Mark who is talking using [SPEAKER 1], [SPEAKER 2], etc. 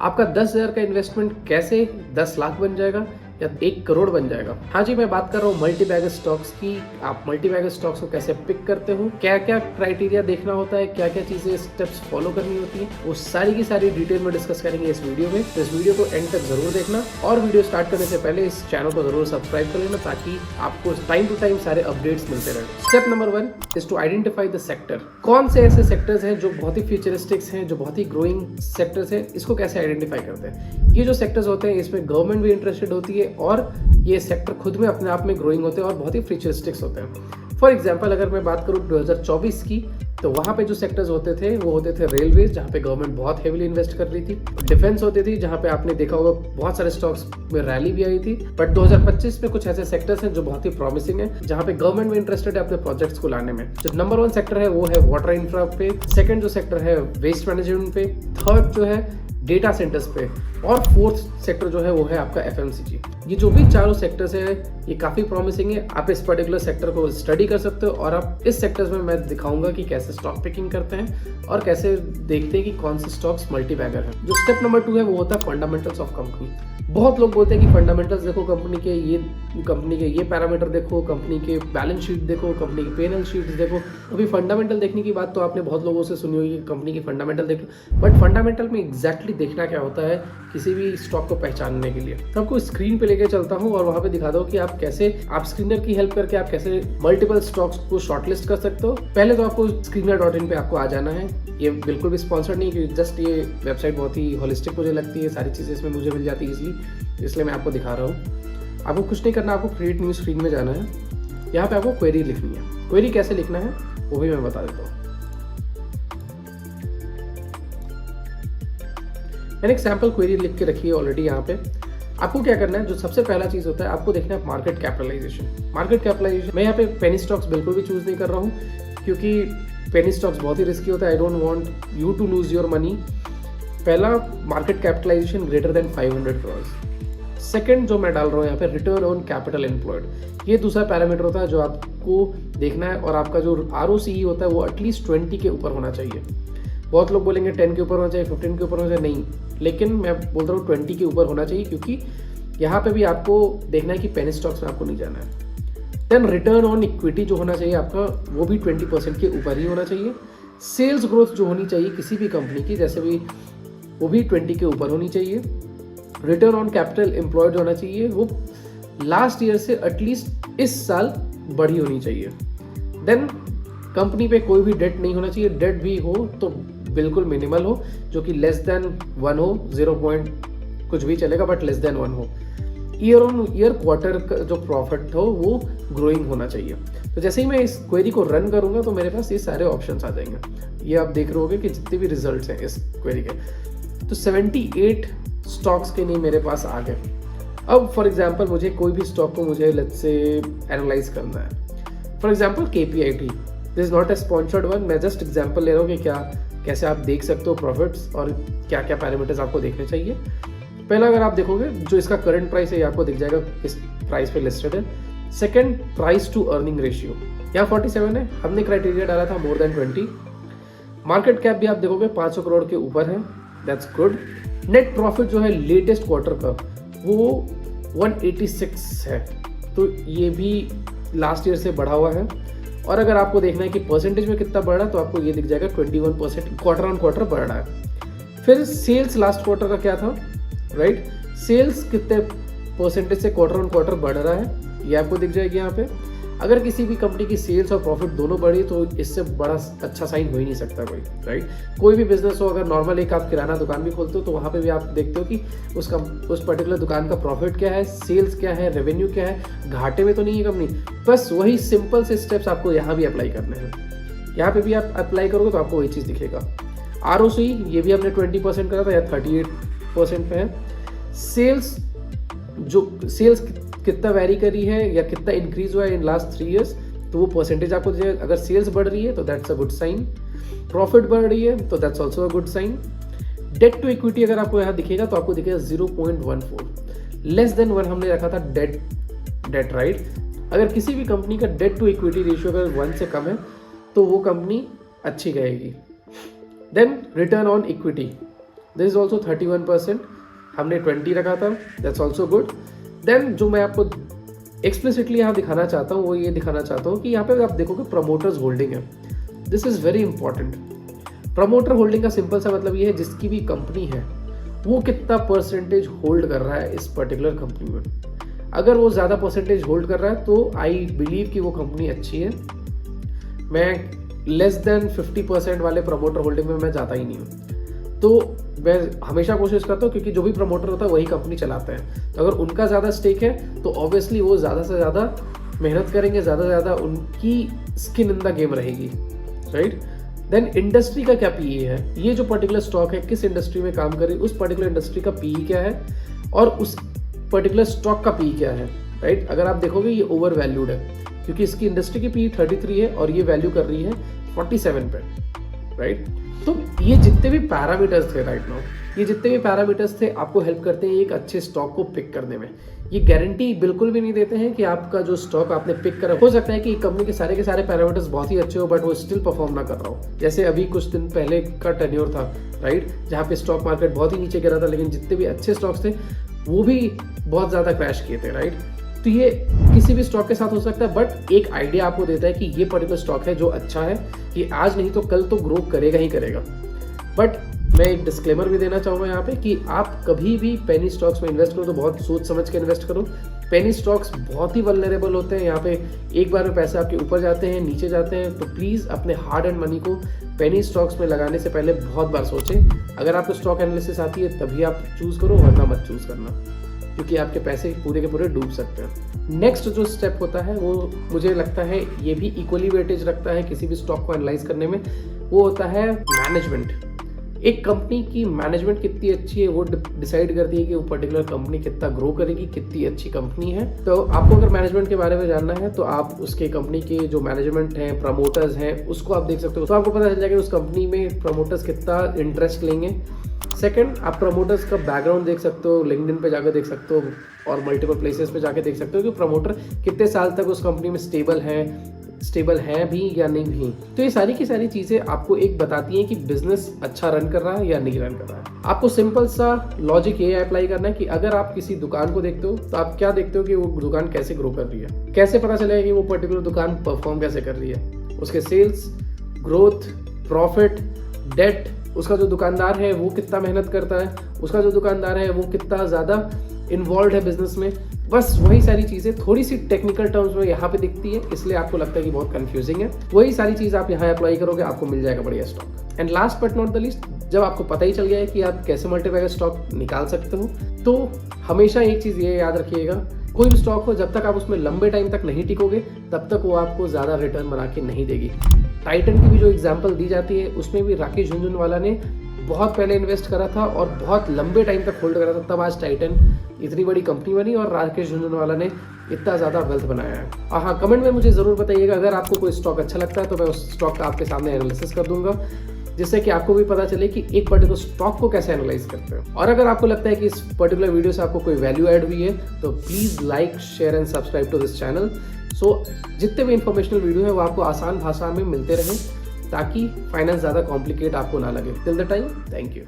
[SPEAKER 1] आपका 10,000 का इन्वेस्टमेंट कैसे 10 लाख बन जाएगा या 1 करोड़ बन जाएगा। हाँ जी, मैं बात कर रहा हूँ मल्टी बैगर स्टॉक्स की। आप मल्टी बैगर स्टॉक्स को कैसे पिक करते हो, क्या क्या क्राइटेरिया देखना होता है, क्या क्या चीजें स्टेप्स फॉलो करनी होती है, वो सारी की सारी डिटेल में डिस्कस करेंगे इस वीडियो में। तो इस वीडियो को एंड तक जरूर देखना और वीडियो स्टार्ट करने से पहले इस चैनल को जरूर सब्सक्राइब कर लेना ताकि आपको टाइम टू टाइम सारे अपडेट्स मिलते रहे। Step number 1 is to identify the sector. कौन से ऐसे सेक्टर्स हैं जो बहुत ही फ्यूचरिस्टिक्स हैं, जो बहुत ही ग्रोइंग सेक्टर्स हैं, इसको कैसे आइडेंटिफाई करते हैं। ये जो सेक्टर्स होते हैं इसमें गवर्नमेंट भी इंटरेस्टेड होती है और ये सेक्टर खुद में अपने आप में ग्रोइंग होते हैं और बहुत ही फ्यूचरिस्टिक्स होते हैं। फॉर एग्जांपल अगर मैं बात करूं 2024 की, तो वहां पे जो सेक्टर्स होते थे वो होते थे रेलवेज, जहां पे गवर्नमेंट बहुत हेवीली इन्वेस्ट कर रही थी। डिफेंस होती थी, जहां पे आपने देखा होगा बहुत सारे स्टॉक्स में रैली भी आई थी। बट 2025 में कुछ ऐसे सेक्टर्स हैं जो बहुत ही प्रॉमिसिंग है, जहां पे गवर्नमेंट भी इंटरेस्टेड है अपने प्रोजेक्ट्स को लाने में। जो नंबर 1 सेक्टर है वो है वाटर इंफ्रा पे, सेकंड जो सेक्टर है वेस्ट मैनेजमेंट पे, थर्ड जो है डेटा सेंटर्स पे, और फोर्थ सेक्टर जो है वो है आपका एफएमसीजी। ये जो भी चारों सेक्टर्स है ये काफी प्रॉमिसिंग है। आप इस पर्टिकुलर सेक्टर को स्टडी कर सकते हो और आप इस सेक्टर्स में मैं दिखाऊंगा कि कैसे स्टॉक पिकिंग करते हैं और कैसे देखते हैं कि कौन से स्टॉक्स मल्टी बैगर हैं। जो स्टेप नंबर 2 है वो होता है फंडामेंटल्स ऑफ कंपनी। बहुत लोग बोलते हैं कि फंडामेंटल्स देखो कंपनी के ये पैरामीटर देखो, कंपनी के बैलेंस शीट देखो, कंपनी की P&L शीट्स देखो। अभी फंडामेंटल देखने की बात तो आपने बहुत लोगों से सुनी होगी कि कंपनी की फंडामेंटल देखो, बट फंडामेंटल में एग्जैक्टली देखना क्या होता है किसी भी स्टॉक को पहचानने के लिए। तो आपको स्क्रीन पे लेके चलता हूँ और वहां पे दिखा दो कि आप कैसे आप स्क्रीनर की हेल्प करके आप कैसे मल्टीपल स्टॉक्स को शॉर्टलिस्ट कर सकते हो। पहले तो आपको screener.in पे आपको आ जाना है। ये बिल्कुल भी स्पॉन्सर्ड नहीं, क्योंकि जस्ट ये वेबसाइट बहुत ही होलिस्टिक मुझे लगती है, सारी चीजें इसमें मुझे मिल जाती है इसलिए मैं आपको दिखा रहा हूँ। आपको कुछ नहीं करना, आपको क्रिएट न्यू स्क्रीन में जाना है। यहाँ पे आपको क्वेरी लिखनी है। क्वेरी कैसे लिखना है वो भी मैं बता देता हूँ। मैंने एक सैम्पल क्वेरी लिख के रखी है ऑलरेडी। यहाँ पे आपको क्या करना है, जो सबसे पहला चीज होता है आपको देखना है मार्केट कैपिटलाइजेशन। मार्केट कैपिटलाइजेशन मैं यहाँ पे पेनी स्टॉक्स बिल्कुल भी चूज नहीं कर रहा हूँ, क्योंकि पेनी स्टॉक्स बहुत ही रिस्की होता है। I don't want you to lose your money. पहला, market capitalisation greater than 500 crore. Second जो मैं डाल रहा हूँ यहाँ पे रिटर्न ऑन कैपिटल एम्प्लॉयड। ये दूसरा पैरामीटर होता है जो आपको देखना है, और आपका जो ROCE होता है वो एटलीस्ट 20 के ऊपर होना चाहिए। बहुत लोग बोलेंगे 10 के ऊपर होना चाहिए, 15 के ऊपर होना चाहिए, नहीं, लेकिन मैं बोल रहा हूँ 20 के ऊपर होना चाहिए, क्योंकि यहाँ पे भी आपको देखना है कि पेनी स्टॉक्स में आपको नहीं जाना है। देन रिटर्न ऑन इक्विटी जो होना चाहिए आपका वो भी 20% के ऊपर ही होना चाहिए। सेल्स ग्रोथ जो होनी चाहिए किसी भी कंपनी की, जैसे भी, वो भी 20 के ऊपर होनी चाहिए। रिटर्न ऑन कैपिटल एम्प्लॉयड होना चाहिए, वो लास्ट ईयर से एटलीस्ट इस साल बड़ी होनी चाहिए। देन कंपनी पे कोई भी डेट नहीं होना चाहिए, डेट भी हो तो बिल्कुल मिनिमल हो, जो कि लेस देन 1 हो, 0 पॉइंट कुछ भी चलेगा, बट लेस देन 1 हो। ईयर ऑन ईयर क्वार्टर का जो प्रॉफिट हो वो ग्रोइंग होना चाहिए। तो जैसे ही मैं इस क्वेरी को रन करूंगा तो मेरे पास ये सारे ऑप्शंस आ जाएंगे। ये आप देख रहे होगे कि जितने भी रिजल्ट्स हैं इस क्वेरी के, तो 78 स्टॉक्स के लिए मेरे पास आ गए। अब फॉर एग्जांपल मुझे कोई भी स्टॉक को मुझे लेट्स से एनालाइज करना है। For example KPIT, this is not a sponsored one, मैं जस्ट एग्जांपल ले रहा हूँ कि कैसे आप देख सकते हो प्रॉफिट्स और क्या क्या पैरामीटर्स आपको देखने चाहिए। पहला, अगर आप देखोगे जो इसका करंट प्राइस है ये आपको दिख जाएगा किस प्राइस पे लिस्टेड है। Second, price to earning ratio यहाँ 47 है। हमने क्राइटेरिया डाला था मोर देन 20। मार्केट कैप भी आप देखोगे 500 करोड़ के ऊपर है, दैट्स गुड। नेट प्रॉफिट जो है लेटेस्ट क्वार्टर का वो 186 है, तो ये भी लास्ट ईयर से बढ़ा हुआ है। और अगर आपको देखना है कि परसेंटेज में कितना बढ़ रहा है तो आपको ये दिख जाएगा 21% क्वार्टर ऑन क्वार्टर बढ़ रहा है। फिर सेल्स लास्ट क्वार्टर का क्या था, राइट, सेल्स कितने परसेंटेज से क्वार्टर ऑन क्वार्टर बढ़ रहा है ये आपको दिख जाएगी यहाँ पे। अगर किसी भी कंपनी की सेल्स और प्रॉफिट दोनों बढ़ी तो इससे बड़ा अच्छा साइन हो ही नहीं सकता कोई, राइट। कोई भी बिजनेस हो, अगर नॉर्मल एक आप किराना दुकान भी खोलते हो तो वहाँ पे भी आप देखते हो कि उस पर्टिकुलर दुकान का प्रॉफिट क्या है, सेल्स क्या है, रेवेन्यू क्या है, घाटे में तो नहीं है कंपनी। बस वही सिंपल से स्टेप्स आपको यहाँ भी अप्लाई करने हैं। यहाँ पे भी आप अप्लाई करोगे तो आपको वही चीज़ दिखेगा। ROCE ये भी हमने 20% करा था या 38% पे है। सेल्स कितना वेरी करी है या कितना इंक्रीज हुआ है इन लास्ट 3 इयर्स, तो वो परसेंटेज आपको दीजिएगा। अगर सेल्स बढ़ रही है तो that's a good sign, profit बढ़ रही है तो that's also a good sign. Debt to equity अगर आपको यहाँ दिखेगा तो आपको दिखेगा 0.14, लेस देन 1 हमने रखा था डेट, राइट। अगर किसी भी कंपनी का डेट टू इक्विटी रेशियो अगर 1 से कम है तो वो कंपनी अच्छी कहेगी। Then return on equity this is also 31%, हमने 20 रखा था, दैट्स ऑल्सो गुड। देन जो मैं आपको एक्सप्लिसिटली यहाँ दिखाना चाहता हूँ वो ये दिखाना चाहता हूँ कि यहाँ पे आप देखोगे प्रमोटर्स होल्डिंग है। This is very important. Promoter holding का सिंपल सा मतलब ये है जिसकी भी कंपनी है वो कितना परसेंटेज होल्ड कर रहा है इस पर्टिकुलर कंपनी में। अगर वो ज़्यादा परसेंटेज होल्ड कर रहा है तो आई बिलीव कि वो कंपनी अच्छी है। मैं लेस देन 50% वाले प्रमोटर होल्डिंग में मैं जाता ही नहीं हूँ। तो मैं हमेशा कोशिश करता हूँ, क्योंकि जो भी प्रमोटर होता है वही कंपनी चलाता है, तो अगर उनका ज़्यादा स्टेक है तो ऑब्वियसली वो ज़्यादा से ज़्यादा मेहनत करेंगे, ज़्यादा से ज़्यादा उनकी स्किन इन द गेम रहेगी, राइट। देन इंडस्ट्री का क्या पीई है, ये जो पर्टिकुलर स्टॉक है किस इंडस्ट्री में काम करे, उस पर्टिकुलर इंडस्ट्री का पीई क्या है और उस पर्टिकुलर स्टॉक का पीई क्या है, राइट। अगर आप देखोगे ये ओवर वैल्यूड है, क्योंकि इसकी इंडस्ट्री की पीई 33 है और ये वैल्यू कर रही है 47 पे, राइट। तो ये जितने भी पैरामीटर्स थे राइट नाउ, ये जितने भी पैरामीटर्स थे आपको हेल्प करते हैं एक अच्छे स्टॉक को पिक करने में। ये गारंटी बिल्कुल भी नहीं देते हैं कि आपका जो स्टॉक आपने पिक करा, हो सकता है कि कंपनी के सारे पैरामीटर्स बहुत ही अच्छे हो बट वो स्टिल परफॉर्म ना कर रहा हो। जैसे अभी कुछ दिन पहले का टेन्योर था, राइट, जहाँ पे स्टॉक मार्केट बहुत ही नीचे गिरा था, लेकिन जितने भी अच्छे स्टॉक्स थे वो भी बहुत ज़्यादा क्रैश किए थे, राइट। तो ये किसी भी स्टॉक के साथ हो सकता है, बट एक आइडिया आपको देता है कि ये पर्टिकुलर स्टॉक है जो अच्छा है, ये आज नहीं तो कल तो ग्रो करेगा ही करेगा। बट मैं एक डिस्क्लेमर भी देना चाहूँगा यहाँ पे कि आप कभी भी पेनी स्टॉक्स में इन्वेस्ट करो तो बहुत सोच समझ के इन्वेस्ट करो। पेनी स्टॉक्स बहुत ही वल्नरेबल होते हैं, यहाँ पे एक बार में पैसे आपके ऊपर जाते हैं, नीचे जाते हैं, तो प्लीज़ अपने हार्ड एंड मनी को पेनी स्टॉक्स में लगाने से पहले बहुत बार सोचें। अगर आपको स्टॉक एनालिसिस आती है तभी आप चूज़ करो, वरना मत चूज़ करना, क्योंकि आपके पैसे पूरे के पूरे डूब सकते हैं। नेक्स्ट जो स्टेप होता है वो मुझे लगता है ये भी इक्वली वेटेज रखता है किसी भी स्टॉक को एनालाइज करने में, वो होता है मैनेजमेंट। एक कंपनी की मैनेजमेंट कितनी अच्छी है वो डिसाइड करती है कि वो पर्टिकुलर कंपनी कितना ग्रो करेगी, कितनी अच्छी कंपनी है। तो आपको अगर मैनेजमेंट के बारे में जानना है तो आप उसके कंपनी के जो मैनेजमेंट हैं, प्रमोटर्स हैं, उसको आप देख सकते हो, तो आपको पता चल जाएगा उस कंपनी में प्रमोटर्स कितना इंटरेस्ट लेंगे। सेकंड, आप प्रमोटर्स का बैकग्राउंड देख सकते हो, लिंक्डइन पे जाकर देख सकते हो और मल्टीपल प्लेसेस पे जाके देख सकते हो कि प्रमोटर कितने साल तक उस कंपनी में स्टेबल है भी या नहीं भी। तो ये सारी की सारी चीज़ें आपको एक बताती हैं कि बिजनेस अच्छा रन कर रहा है या नहीं रन कर रहा है। आपको सिंपल सा लॉजिक ये अप्लाई करना है कि अगर आप किसी दुकान को देखते हो तो आप क्या देखते हो कि वो दुकान कैसे ग्रो कर रही है, कैसे पता चलेगा कि वो पर्टिकुलर दुकान परफॉर्म कैसे कर रही है, उसके सेल्स, ग्रोथ, प्रॉफिट, डेट, उसका जो दुकानदार है वो कितना मेहनत करता है, उसका जो दुकानदार है वो कितना ज़्यादा इन्वॉल्व है बिजनेस में। बस वही सारी चीज़ें थोड़ी सी टेक्निकल टर्म्स में यहाँ पे दिखती है, इसलिए आपको लगता है कि बहुत कंफ्यूजिंग है। वही सारी चीज़ आप यहाँ अप्लाई करोगे, आपको मिल जाएगा बढ़िया stock. And last but not the least, जब आपको पता ही चल गया है कि आप कैसे मल्टीबैगर स्टॉक निकाल सकते हो, तो हमेशा एक चीज़ ये याद रखिएगा, कोई भी स्टॉक हो जब तक आप उसमें लंबे टाइम तक नहीं टिकोगे तब तक वो आपको ज़्यादा रिटर्न बना के नहीं देगी। टाइटन की भी जो एग्जाम्पल दी जाती है उसमें भी राकेश झुनझुनवाला ने बहुत पहले इन्वेस्ट करा था और बहुत लंबे टाइम तक होल्ड करा था, तब आज टाइटन इतनी बड़ी कंपनी बनी और राकेश झुनझुनवाला ने इतना ज़्यादा वेल्थ बनाया है। और हाँ, कमेंट में मुझे ज़रूर बताइएगा अगर आपको कोई स्टॉक अच्छा लगता है तो मैं उस स्टॉक का आपके सामने एनालिसिस कर दूंगा, जिससे कि आपको भी पता चले कि एक पर्टिकुलर स्टॉक को कैसे एनालाइज करते हैं। और अगर आपको लगता है कि इस पर्टिकुलर वीडियो से आपको कोई वैल्यू ऐड हुई है तो please like, share and subscribe to this channel, so जितने भी इंफॉर्मेशनल वीडियो है वो आपको आसान भाषा में मिलते रहे, ताकि फाइनेंस ज़्यादा कॉम्प्लिकेट आपको ना लगे। Till the time, thank you.